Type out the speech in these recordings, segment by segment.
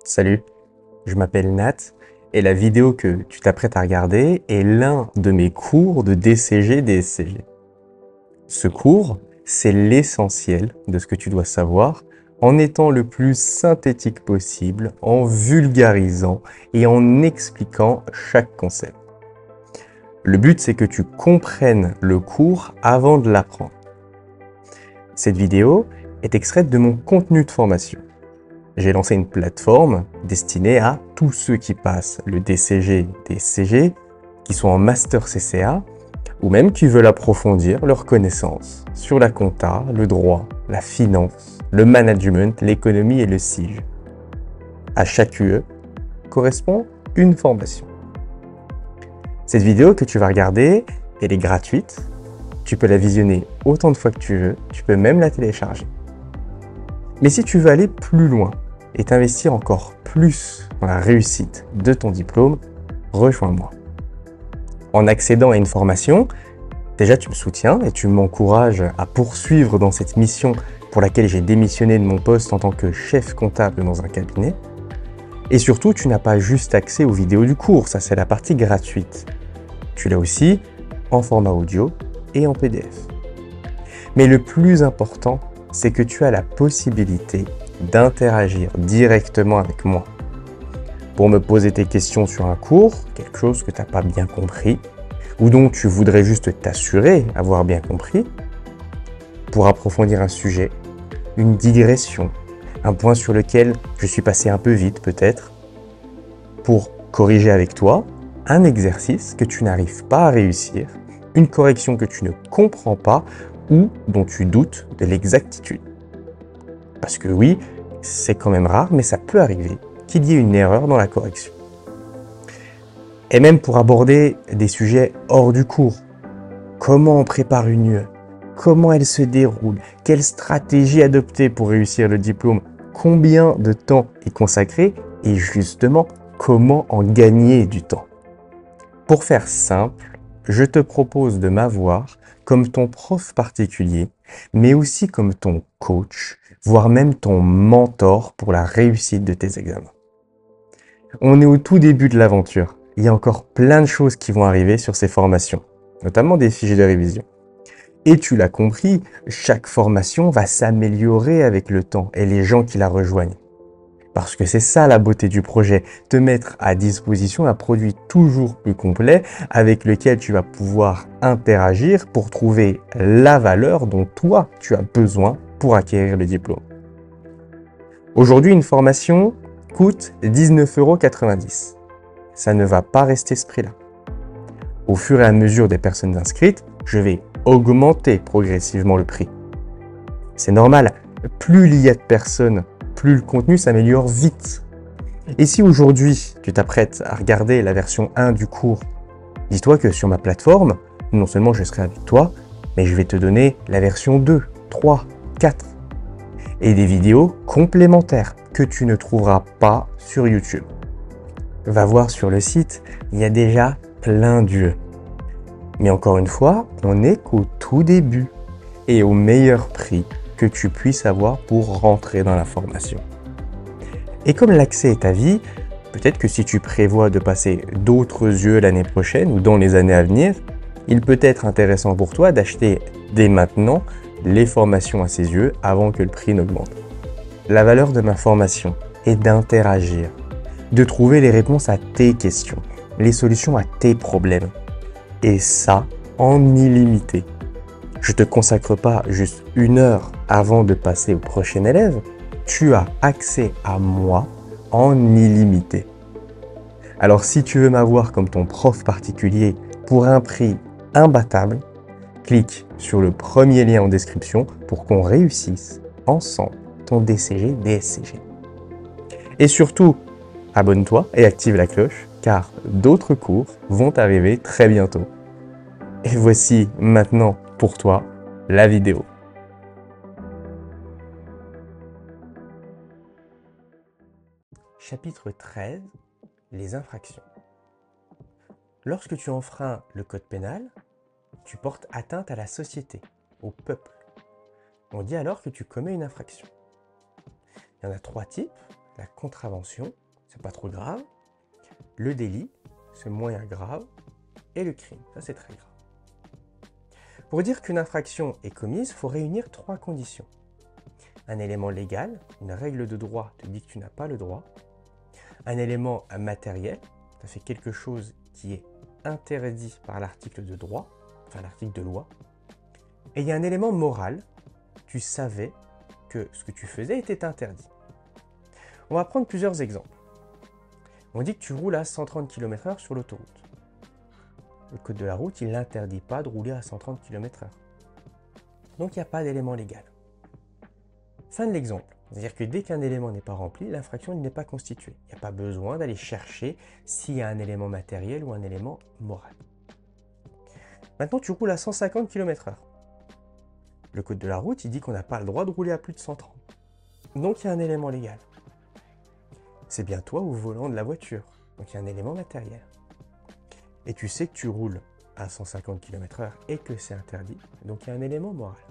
Salut, je m'appelle Nat et la vidéo que tu t'apprêtes à regarder est l'un de mes cours de DCG-DSCG. Ce cours, c'est l'essentiel de ce que tu dois savoir en étant le plus synthétique possible, en vulgarisant et en expliquant chaque concept. Le but, c'est que tu comprennes le cours avant de l'apprendre. Cette vidéo est extraite de mon contenu de formation. J'ai lancé une plateforme destinée à tous ceux qui passent le DCG, DSCG, qui sont en Master CCA, ou même qui veulent approfondir leurs connaissances sur la compta, le droit, la finance, le management, l'économie et le SIG. À chaque UE correspond une formation. Cette vidéo que tu vas regarder, elle est gratuite. Tu peux la visionner autant de fois que tu veux, tu peux même la télécharger. Mais si tu veux aller plus loin et t'investir encore plus dans la réussite de ton diplôme, rejoins-moi. En accédant à une formation, déjà tu me soutiens et tu m'encourages à poursuivre dans cette mission pour laquelle j'ai démissionné de mon poste en tant que chef comptable dans un cabinet. Et surtout, tu n'as pas juste accès aux vidéos du cours, ça c'est la partie gratuite. Tu l'as aussi en format audio et en PDF. Mais le plus important, c'est que tu as la possibilité d'interagir directement avec moi. Pour me poser tes questions sur un cours, quelque chose que tu n'as pas bien compris, ou dont tu voudrais juste t'assurer avoir bien compris, pour approfondir un sujet, une digression, un point sur lequel je suis passé un peu vite peut-être, pour corriger avec toi un exercice que tu n'arrives pas à réussir, une correction que tu ne comprends pas ou dont tu doutes de l'exactitude. Parce que oui, c'est quand même rare, mais ça peut arriver qu'il y ait une erreur dans la correction. Et même pour aborder des sujets hors du cours. Comment on prépare une UE? Comment elle se déroule? Quelle stratégie adopter pour réussir le diplôme? Combien de temps y consacrer? Et justement, comment en gagner du temps? Pour faire simple, je te propose de m'avoir comme ton prof particulier, mais aussi comme ton coach, voire même ton mentor pour la réussite de tes examens. On est au tout début de l'aventure. Il y a encore plein de choses qui vont arriver sur ces formations, notamment des fiches de révision. Et tu l'as compris, chaque formation va s'améliorer avec le temps et les gens qui la rejoignent. Parce que c'est ça la beauté du projet, te mettre à disposition un produit toujours plus complet avec lequel tu vas pouvoir interagir pour trouver la valeur dont toi tu as besoin pour acquérir le diplôme. Aujourd'hui, une formation coûte 19,90 €. Ça ne va pas rester ce prix-là. Au fur et à mesure des personnes inscrites, je vais augmenter progressivement le prix. C'est normal, plus il y a de personnes, plus le contenu s'améliore vite. Et si aujourd'hui, tu t'apprêtes à regarder la version 1 du cours, dis-toi que sur ma plateforme, non seulement je serai avec toi, mais je vais te donner la version 2, 3, 4 et des vidéos complémentaires que tu ne trouveras pas sur YouTube. Va voir sur le site, il y a déjà plein d'UE. Mais encore une fois, on n'est qu'au tout début et au meilleur prix que tu puisses avoir pour rentrer dans la formation. Et comme l'accès est à vie, peut-être que si tu prévois de passer d'autres UE l'année prochaine ou dans les années à venir, il peut être intéressant pour toi d'acheter dès maintenant les formations à ces UE avant que le prix n'augmente. La valeur de ma formation est d'interagir, de trouver les réponses à tes questions, les solutions à tes problèmes. Et ça, en illimité. Je ne te consacre pas juste 1 heure avant de passer au prochain élève. Tu as accès à moi en illimité. Alors si tu veux m'avoir comme ton prof particulier pour un prix imbattable, clique sur le premier lien en description pour qu'on réussisse ensemble ton DCG-DSCG. Et surtout, abonne-toi et active la cloche car d'autres cours vont arriver très bientôt. Et voici maintenant pour toi la vidéo. Chapitre 13, les infractions. Lorsque tu enfreins le code pénal, tu portes atteinte à la société, au peuple. On dit alors que tu commets une infraction. Il y en a 3 types. La contravention, c'est pas trop grave. Le délit, c'est moyen grave. Et le crime, ça c'est très grave. Pour dire qu'une infraction est commise, il faut réunir 3 conditions. Un élément légal, une règle de droit te dit que tu n'as pas le droit. Un élément matériel, tu as fait quelque chose qui est interdit par l'article de droit, enfin l'article de loi. Et il y a un élément moral, tu savais que ce que tu faisais était interdit. On va prendre plusieurs exemples. On dit que tu roules à 130 km/h sur l'autoroute. Le code de la route, il n'interdit pas de rouler à 130 km/h. Donc il n'y a pas d'élément légal. Fin de l'exemple. C'est-à-dire que dès qu'un élément n'est pas rempli, l'infraction n'est pas constituée. Il n'y a pas besoin d'aller chercher s'il y a un élément matériel ou un élément moral. Maintenant, tu roules à 150 km/h. Le code de la route, il dit qu'on n'a pas le droit de rouler à plus de 130. Donc il y a un élément légal. C'est bien toi au volant de la voiture. Donc il y a un élément matériel. Et tu sais que tu roules à 150 km/h et que c'est interdit. Donc il y a un élément moral.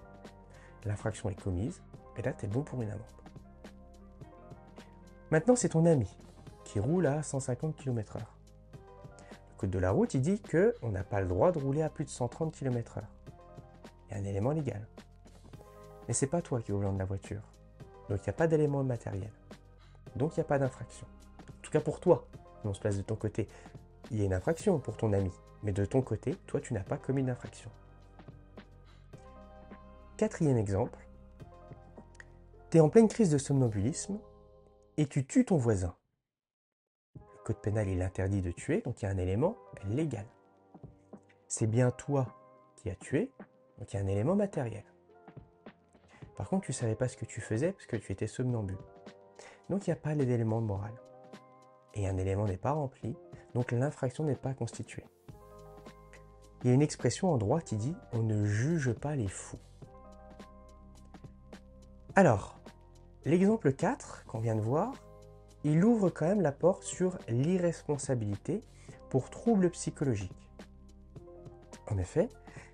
L'infraction est commise et là tu es bon pour une amende. Maintenant c'est ton ami qui roule à 150 km/h. Le code de la route il dit qu'on n'a pas le droit de rouler à plus de 130 km/h. Il y a un élément légal. Mais c'est pas toi qui es au volant de la voiture. Donc il n'y a pas d'élément matériel. Donc il n'y a pas d'infraction. En tout cas pour toi, on se place de ton côté. Il y a une infraction pour ton ami, mais de ton côté, toi tu n'as pas commis d'infraction. 4e exemple, tu es en pleine crise de somnambulisme et tu tues ton voisin. Le code pénal il interdit de tuer, donc il y a un élément légal. C'est bien toi qui as tué, donc il y a un élément matériel. Par contre, tu ne savais pas ce que tu faisais parce que tu étais somnambule. Donc il n'y a pas d'élément moral. Et un élément n'est pas rempli, donc l'infraction n'est pas constituée. Il y a une expression en droit qui dit « on ne juge pas les fous ». Alors, l'exemple 4 qu'on vient de voir, il ouvre quand même la porte sur l'irresponsabilité pour trouble psychologique. En effet,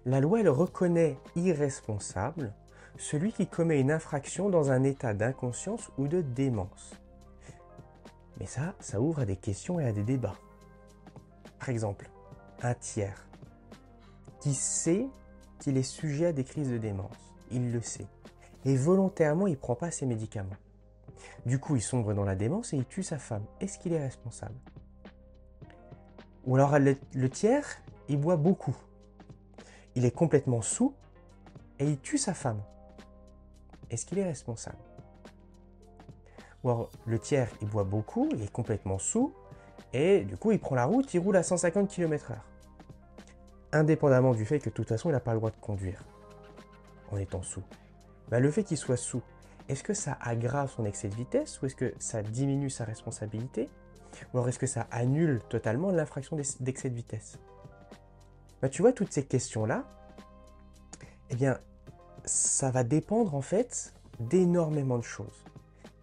la loi elle reconnaît irresponsable celui qui commet une infraction dans un état d'inconscience ou de démence. Mais ça ouvre à des questions et à des débats. Par exemple, un tiers qui sait qu'il est sujet à des crises de démence, il le sait, et volontairement il ne prend pas ses médicaments. Du coup, il sombre dans la démence et il tue sa femme. Est-ce qu'il est responsable? Ou alors le tiers, il boit beaucoup. Il est complètement saoul et il tue sa femme. Est-ce qu'il est responsable? Ou alors le tiers, il boit beaucoup, il est complètement saoul et du coup, il prend la route, il roule à 150 km/h. Indépendamment du fait que de toute façon, il n'a pas le droit de conduire en étant saoul. Le fait qu'il soit saoul, est-ce que ça aggrave son excès de vitesse ou est-ce que ça diminue sa responsabilité? Ou alors est-ce que ça annule totalement l'infraction d'excès de vitesse? Tu vois, toutes ces questions-là, eh bien, ça va dépendre en fait d'énormément de choses.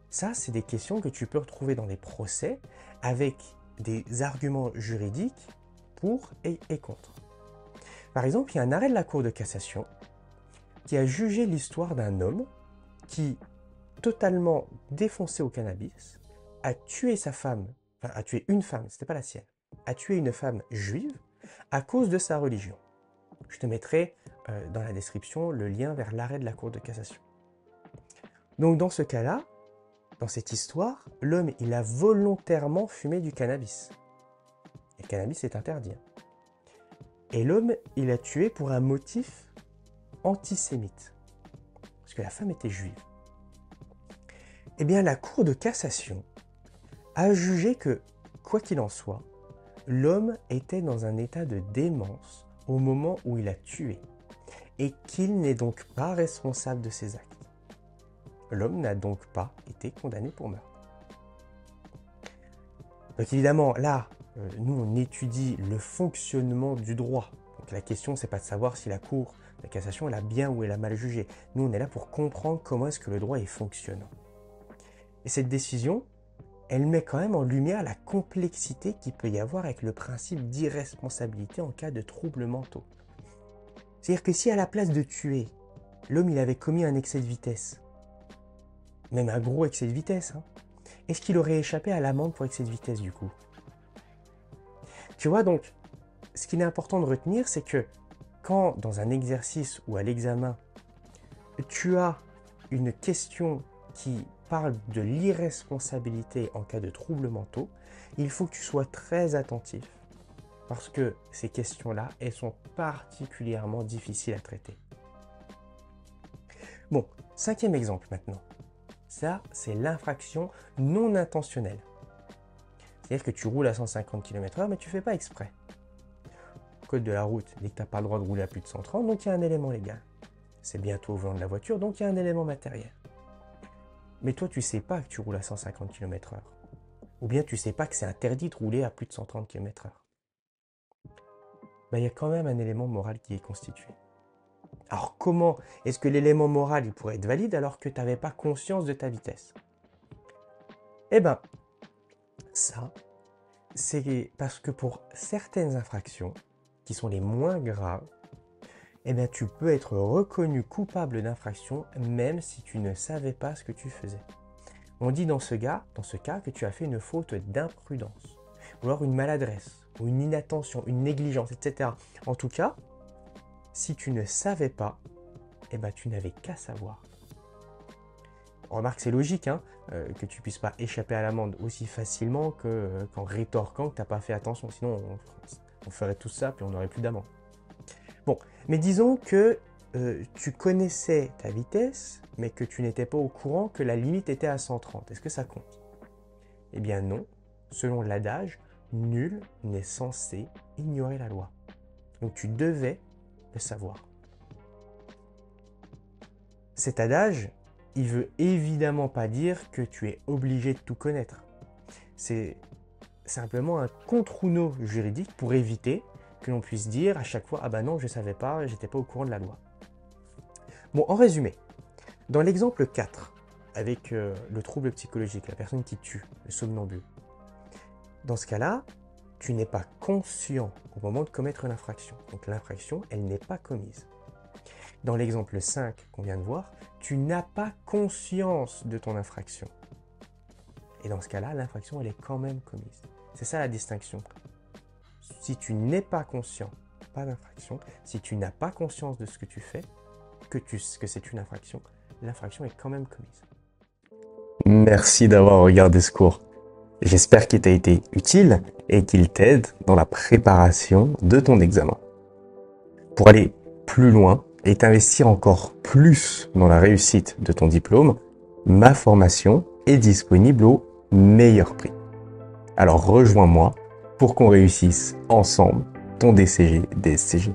Ça, c'est des questions que tu peux retrouver dans des procès avec des arguments juridiques pour et contre. Par exemple, il y a un arrêt de la Cour de cassation qui a jugé l'histoire d'un homme qui, totalement défoncé au cannabis, a tué sa femme, enfin a tué une femme, c'était pas la sienne, a tué une femme juive à cause de sa religion. Je te mettrai dans la description le lien vers l'arrêt de la Cour de cassation. Donc dans ce cas-là, dans cette histoire, l'homme il a volontairement fumé du cannabis. Et le cannabis est interdit. Et l'homme il a tué pour un motif antisémite. Parce que la femme était juive. Eh bien la Cour de cassation a jugé que, quoi qu'il en soit, l'homme était dans un état de démence au moment où il a tué et qu'il n'est donc pas responsable de ses actes. L'homme n'a donc pas été condamné pour meurtre. Donc évidemment, là, nous on étudie le fonctionnement du droit. Donc la question, c'est pas de savoir si la Cour de cassation elle a bien ou elle a mal jugé. Nous, on est là pour comprendre comment est-ce que le droit est fonctionnant. Et cette décision, elle met quand même en lumière la complexité qu'il peut y avoir avec le principe d'irresponsabilité en cas de troubles mentaux. C'est-à-dire que si à la place de tuer, l'homme il avait commis un excès de vitesse, même un gros excès de vitesse, est-ce qu'il aurait échappé à l'amende pour excès de vitesse du coup? Tu vois, donc, ce qu'il est important de retenir, c'est que quand dans un exercice ou à l'examen, tu as une question qui parle de l'irresponsabilité en cas de troubles mentaux, il faut que tu sois très attentif parce que ces questions-là, elles sont particulièrement difficiles à traiter. Bon, 5e exemple maintenant. Ça, c'est l'infraction non intentionnelle. C'est-à-dire que tu roules à 150 km/h, mais tu ne fais pas exprès. Code de la route dit que tu n'as pas le droit de rouler à plus de 130, donc il y a un élément légal. C'est bientôt au volant de la voiture, donc il y a un élément matériel. Mais toi, tu ne sais pas que tu roules à 150 km/h. Ou bien tu ne sais pas que c'est interdit de rouler à plus de 130 km/h. Ben, il y a quand même un élément moral qui est constitué. Alors comment est-ce que l'élément moral il pourrait être valide alors que tu n'avais pas conscience de ta vitesse? Eh bien, ça, c'est parce que pour certaines infractions, qui sont les moins graves, eh bien, tu peux être reconnu coupable d'infraction même si tu ne savais pas ce que tu faisais. On dit dans ce cas que tu as fait une faute d'imprudence, ou alors une maladresse, ou une inattention, une négligence, etc. En tout cas, si tu ne savais pas, eh ben, tu n'avais qu'à savoir. Remarque, c'est logique que tu ne puisses pas échapper à l'amende aussi facilement qu'en rétorquant que tu n'as pas fait attention. Sinon, on ferait tout ça puis on n'aurait plus d'amende. Bon, mais disons que tu connaissais ta vitesse, mais que tu n'étais pas au courant que la limite était à 130. Est-ce que ça compte? Eh bien non. Selon l'adage, nul n'est censé ignorer la loi. Donc tu devais le savoir. Cet adage, il veut évidemment pas dire que tu es obligé de tout connaître. C'est simplement un contre-rouneau juridique pour éviter que l'on puisse dire à chaque fois « Ah ben non, je ne savais pas, j'étais pas au courant de la loi ». Bon, en résumé, dans l'exemple 4, avec le trouble psychologique, la personne qui tue, le somnambule, dans ce cas-là, tu n'es pas conscient au moment de commettre l'infraction. Donc l'infraction, elle n'est pas commise. Dans l'exemple 5 qu'on vient de voir, tu n'as pas conscience de ton infraction. Et dans ce cas-là, l'infraction, elle est quand même commise. C'est ça la distinction. Si tu n'es pas conscient, pas d'infraction. Si tu n'as pas conscience de ce que tu fais, que c'est une infraction, l'infraction est quand même commise. Merci d'avoir regardé ce cours. J'espère qu'il t'a été utile et qu'il t'aide dans la préparation de ton examen. Pour aller plus loin et t'investir encore plus dans la réussite de ton diplôme, ma formation est disponible au meilleur prix. Alors rejoins-moi pour qu'on réussisse ensemble ton DCG DSCG.